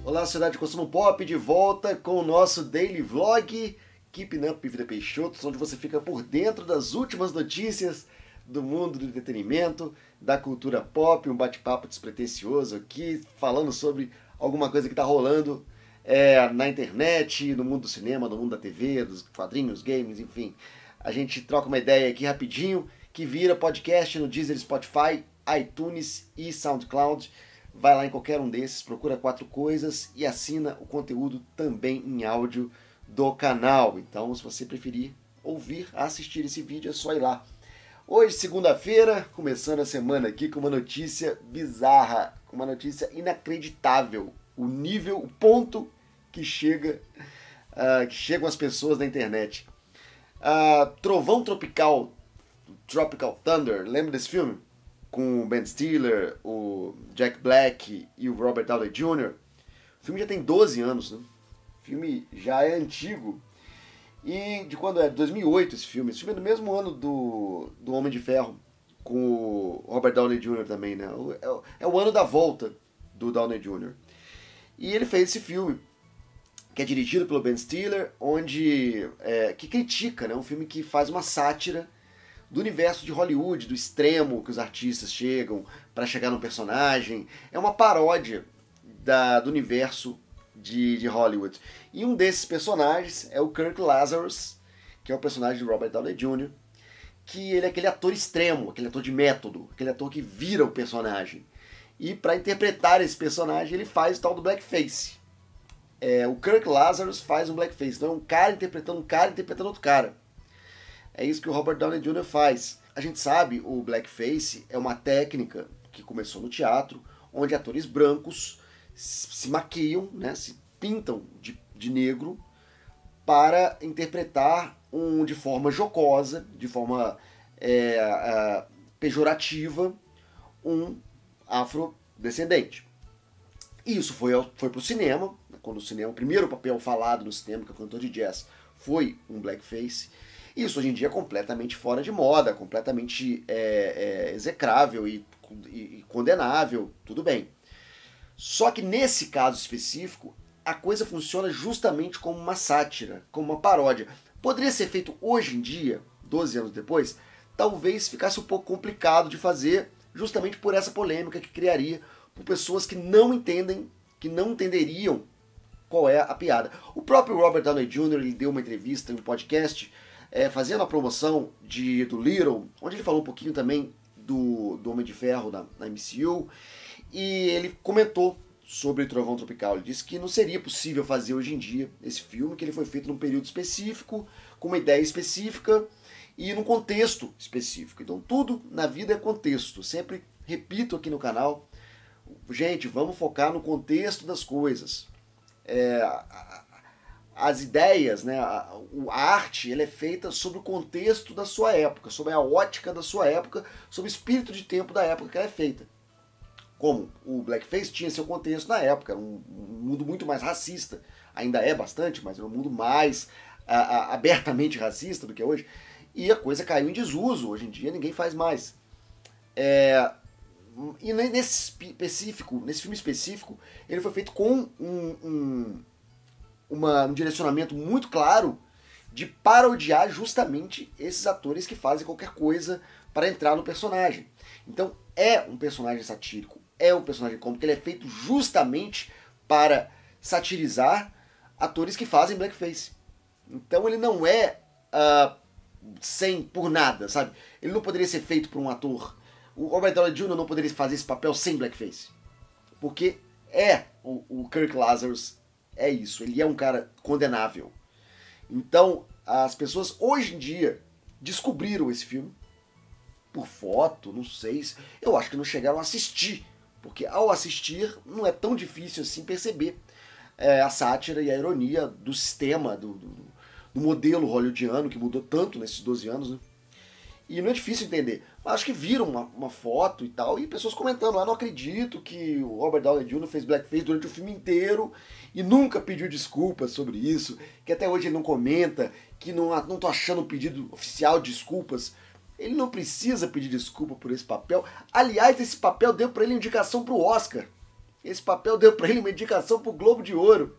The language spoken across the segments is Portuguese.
Olá, Sociedade de Consumo Pop, de volta com o nosso Daily Vlog Keeping Up with the Peixotos, onde você fica por dentro das últimas notícias do mundo do entretenimento, da cultura pop, um bate-papo despretensioso aqui, falando sobre alguma coisa que está rolando na internet, no mundo do cinema, no mundo da TV, dos quadrinhos, games, enfim. A gente troca uma ideia aqui rapidinho, que vira podcast no Deezer, Spotify, iTunes e SoundCloud. Vai lá em qualquer um desses, procura 4 coisas e assina o conteúdo também em áudio do canal. Então, se você preferir ouvir, assistir esse vídeo, é só ir lá. Hoje, segunda-feira, começando a semana aqui com uma notícia bizarra, uma notícia inacreditável. O ponto que chegam as pessoas na internet. Trovão Tropical, Tropical Thunder, lembra desse filme? Com o Ben Stiller, o Jack Black e o Robert Downey Jr. O filme já tem 12 anos, né? O filme já é antigo. E de quando é? 2008 esse filme. Esse filme é do mesmo ano do Homem de Ferro, com o Robert Downey Jr. também, né? É o ano da volta do Downey Jr. E ele fez esse filme, que é dirigido pelo Ben Stiller, que critica, né? Um filme que faz uma sátira do universo de Hollywood, do extremo que os artistas chegam para chegar no personagem. É uma paródia do universo de Hollywood. E um desses personagens é o Kirk Lazarus, que é o personagem de Robert Downey Jr., que ele é aquele ator extremo, aquele ator de método, aquele ator que vira o personagem. E para interpretar esse personagem, ele faz o tal do blackface. O Kirk Lazarus faz um blackface, então é um cara interpretando outro cara. É isso que o Robert Downey Jr. faz. A gente sabe, o blackface é uma técnica que começou no teatro, onde atores brancos se maquiam, né, se pintam de negro para interpretar de forma jocosa, de forma pejorativa, um afrodescendente. E isso foi para o cinema, quando o primeiro papel falado no cinema, que é o cantor de jazz, foi um blackface. Isso hoje em dia é completamente fora de moda, completamente execrável e condenável, tudo bem. Só que nesse caso específico, a coisa funciona justamente como uma sátira, como uma paródia. Poderia ser feito hoje em dia, 12 anos depois, talvez ficasse um pouco complicado de fazer, justamente por essa polêmica que criaria por pessoas que não entenderiam qual é a piada. O próprio Robert Downey Jr. ele deu uma entrevista em um podcast fazendo a promoção do Little, onde ele falou um pouquinho também do Homem de Ferro na MCU, e ele comentou sobre o Trovão Tropical. Ele disse que não seria possível fazer hoje em dia esse filme, que ele foi feito num período específico, com uma ideia específica e num contexto específico. Então tudo na vida é contexto. Sempre repito aqui no canal, gente, vamos focar no contexto das coisas. As ideias, né, a arte, ela é feita sobre o contexto da sua época, sobre a ótica da sua época, sobre o espírito de tempo da época que ela é feita. Como o blackface tinha seu contexto na época, era um mundo muito mais racista, ainda é bastante, mas é um mundo mais abertamente racista do que é hoje, e a coisa caiu em desuso, hoje em dia ninguém faz mais. E nesse filme específico, ele foi feito com um direcionamento muito claro de parodiar justamente esses atores que fazem qualquer coisa para entrar no personagem. Então é um personagem satírico, é um personagem cômico, ele é feito justamente para satirizar atores que fazem blackface. Então ele não é sem por nada, sabe? Ele não poderia ser feito por um ator. O Robert Downey Jr. não poderia fazer esse papel sem blackface. Porque o Kirk Lazarus é isso, ele é um cara condenável. Então, as pessoas hoje em dia descobriram esse filme por foto, não sei, eu acho que não chegaram a assistir, porque ao assistir não é tão difícil assim perceber a sátira e a ironia do sistema, do modelo hollywoodiano que mudou tanto nesses 12 anos, né? E não é difícil entender. Mas acho que viram uma foto e tal, e pessoas comentando lá, não acredito que o Robert Downey Jr. fez blackface durante o filme inteiro e nunca pediu desculpas sobre isso, que até hoje ele não comenta, que não tô achando um pedido oficial de desculpas. Ele não precisa pedir desculpa por esse papel. Aliás, esse papel deu pra ele indicação pro Oscar. Esse papel deu para ele uma indicação para o Globo de Ouro.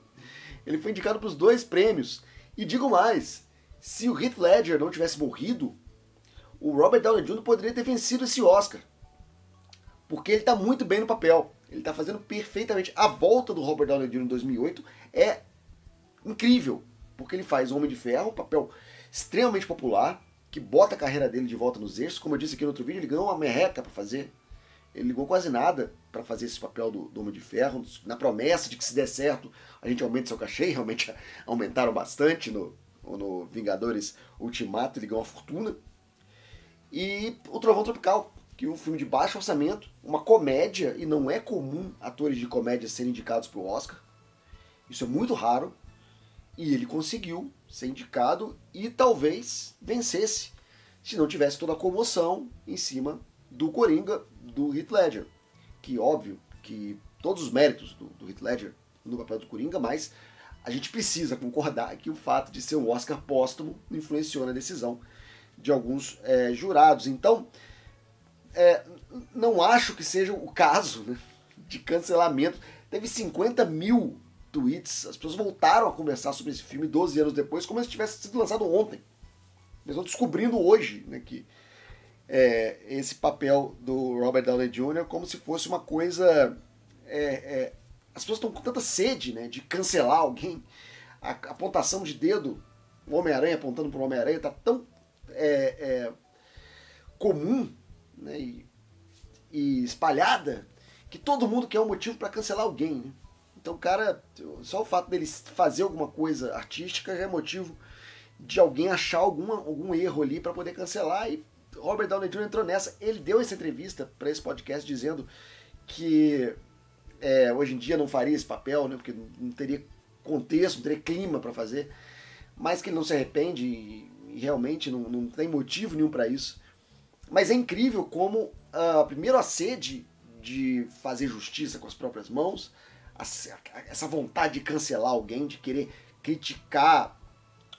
Ele foi indicado para os 2 prêmios. E digo mais, se o Heath Ledger não tivesse morrido, o Robert Downey Jr. poderia ter vencido esse Oscar. Porque ele está muito bem no papel. Ele está fazendo perfeitamente. A volta do Robert Downey Jr. em 2008 é incrível. Porque ele faz Homem de Ferro, um papel extremamente popular, que bota a carreira dele de volta nos eixos. Como eu disse aqui no outro vídeo, ele ganhou uma merreca para fazer. Ele ligou quase nada para fazer esse papel do Homem de Ferro, na promessa de que se der certo, a gente aumenta seu cachê. E realmente aumentaram bastante no Vingadores Ultimato, ele ganhou uma fortuna. E o Trovão Tropical, que é um filme de baixo orçamento, uma comédia, e não é comum atores de comédia serem indicados para o Oscar. Isso é muito raro. E ele conseguiu ser indicado e talvez vencesse, se não tivesse toda a comoção em cima do Coringa, do Heath Ledger. Que óbvio que todos os méritos do Heath Ledger no papel do Coringa, mas a gente precisa concordar que o fato de ser um Oscar póstumo influenciou na decisão de alguns jurados. Então, não acho que seja o caso, né, de cancelamento. Teve 50 mil tweets, as pessoas voltaram a conversar sobre esse filme 12 anos depois, como se tivesse sido lançado ontem. Eles estão descobrindo hoje, né, que esse papel do Robert Downey Jr. como se fosse uma coisa... as pessoas estão com tanta sede, né, de cancelar alguém. A apontação de dedo, o Homem-Aranha apontando para o Homem-Aranha, está tão comum, né, e espalhada, que todo mundo quer um motivo para cancelar alguém, né? Então, cara, só o fato dele fazer alguma coisa artística já é motivo de alguém achar algum erro ali para poder cancelar. E Robert Downey Jr. entrou nessa. Ele deu essa entrevista para esse podcast dizendo que hoje em dia não faria esse papel, né, porque não teria contexto, não teria clima para fazer, mas que ele não se arrepende e realmente não tem motivo nenhum para isso. Mas é incrível como, primeiro, a sede de fazer justiça com as próprias mãos, essa vontade de cancelar alguém, de querer criticar,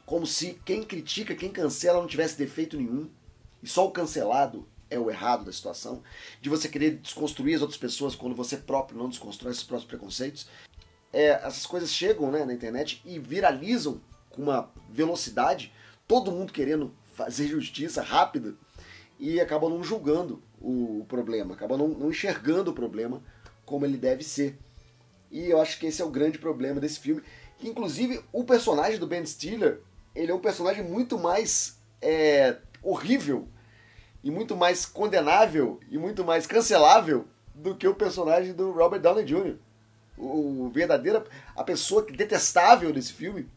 como se quem critica, quem cancela não tivesse defeito nenhum, e só o cancelado é o errado da situação, de você querer desconstruir as outras pessoas quando você próprio não desconstrói seus próprios preconceitos. Essas coisas chegam, né, na internet e viralizam com uma velocidade, todo mundo querendo fazer justiça rápida, e acaba não julgando o problema, acaba não enxergando o problema como ele deve ser. E eu acho que esse é o grande problema desse filme. Que, inclusive, o personagem do Ben Stiller, ele é um personagem muito mais horrível, e muito mais condenável, e muito mais cancelável do que o personagem do Robert Downey Jr. A pessoa detestável desse filme,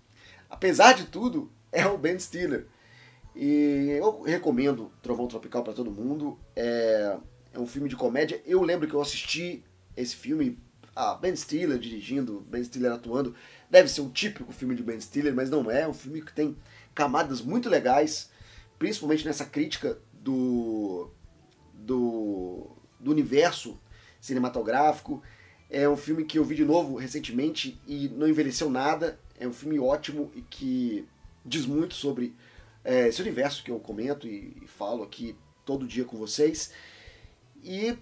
apesar de tudo, é o Ben Stiller. E eu recomendo Trovão Tropical para todo mundo. É um filme de comédia. Eu lembro que eu assisti esse filme, Ben Stiller dirigindo, Ben Stiller atuando. Deve ser um típico filme de Ben Stiller, mas não é. É um filme que tem camadas muito legais, principalmente nessa crítica do universo cinematográfico. É um filme que eu vi de novo recentemente e não envelheceu nada. É um filme ótimo e que diz muito sobre esse universo que eu comento e falo aqui todo dia com vocês. E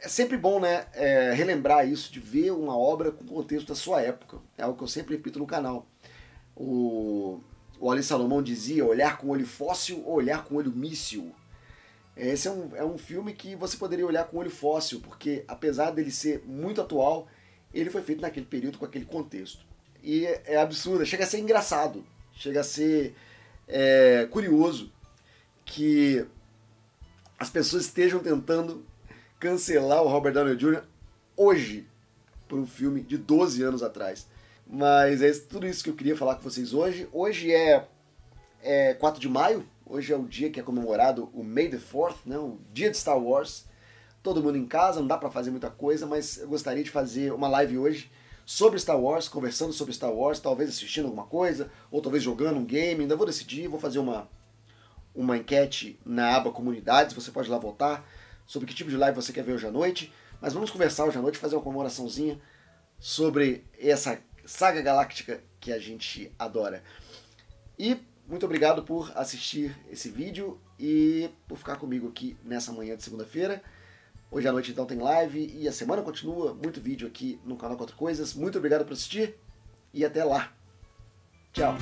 é sempre bom, né, relembrar isso, de ver uma obra com o contexto da sua época. É algo que eu sempre repito no canal. O Ali Salomão dizia: olhar com olho fóssil ou olhar com olho míssil. Esse é um filme que você poderia olhar com olho fóssil, porque apesar dele ser muito atual, ele foi feito naquele período, com aquele contexto. E é absurdo, chega a ser engraçado, chega a ser curioso que as pessoas estejam tentando cancelar o Robert Downey Jr. hoje por um filme de 12 anos atrás. Mas é tudo isso que eu queria falar com vocês hoje. Hoje é 4 de maio, hoje é o dia que é comemorado o May the 4th, né, o dia de Star Wars. Todo mundo em casa, não dá pra fazer muita coisa, mas eu gostaria de fazer uma live hoje sobre Star Wars, conversando sobre Star Wars, talvez assistindo alguma coisa, ou talvez jogando um game. Ainda vou decidir, vou fazer uma enquete na aba comunidades, você pode ir lá votar sobre que tipo de live você quer ver hoje à noite. Mas vamos conversar hoje à noite, fazer uma comemoraçãozinha sobre essa saga galáctica que a gente adora. E muito obrigado por assistir esse vídeo e por ficar comigo aqui nessa manhã de segunda-feira. Hoje à noite então tem live e a semana continua. Muito vídeo aqui no canal Quatro Coisas. Muito obrigado por assistir e até lá. Tchau.